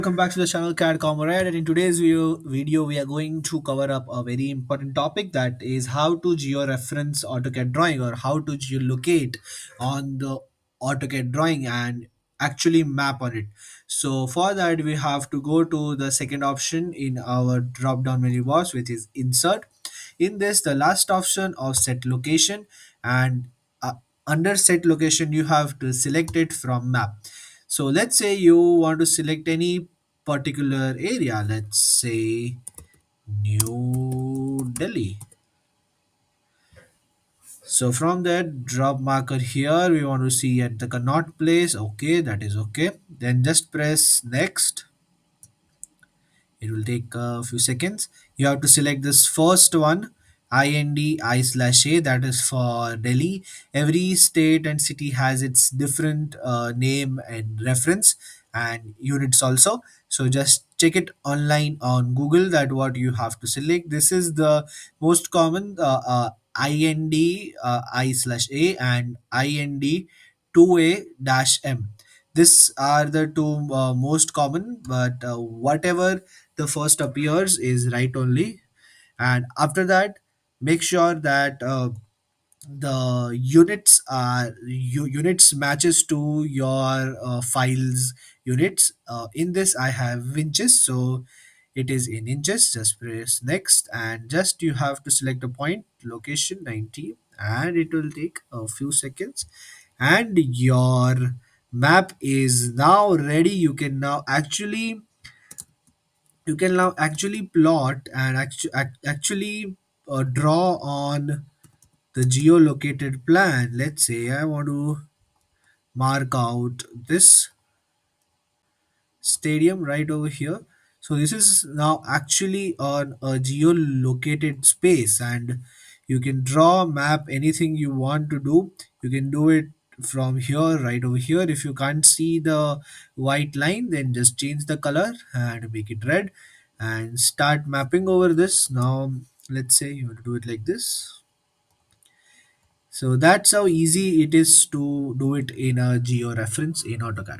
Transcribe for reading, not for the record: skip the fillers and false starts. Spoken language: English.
Welcome back to the channel CAD Comrade, and in today's video we are going to cover up a very important topic, that is how to georeference AutoCAD drawing, or how to geolocate on the AutoCAD drawing and actually map on it. So for that we have to go to the second option in our drop down menu box, which is insert. In this, the last option of set location, and uh, under set location you have to select it from map. So let's say you want to select any particular area, let's say New Delhi. So from that drop marker here, we want to see at the Connaught Place. Okay, that is okay. Then just press next. It will take a few seconds. You have to select this first one, IND I/A, that is for Delhi. Every state and city has its different name and reference and units also. So just check it online on Google that what you have to select. This is the most common IND I/A and IND 2A dash M. These are the two most common, but whatever the first appears is right only. And after that, make sure that the units matches to your files units. In this I have inches, so it is in inches. Just press next, and just you have to select a point, location 90, and it will take a few seconds, and your map is now ready. You can now actually plot and actually draw on the geolocated plan. Let's say I want to mark out this stadium right over here. So this is now actually on a geolocated space, and you can draw, map anything you want to do. You can do it from here, right over here. If you can't see the white line, then just change the color and make it red and start mapping over this. Now let's say you want to do it like this. So that's how easy it is to do it in a georeference in AutoCAD.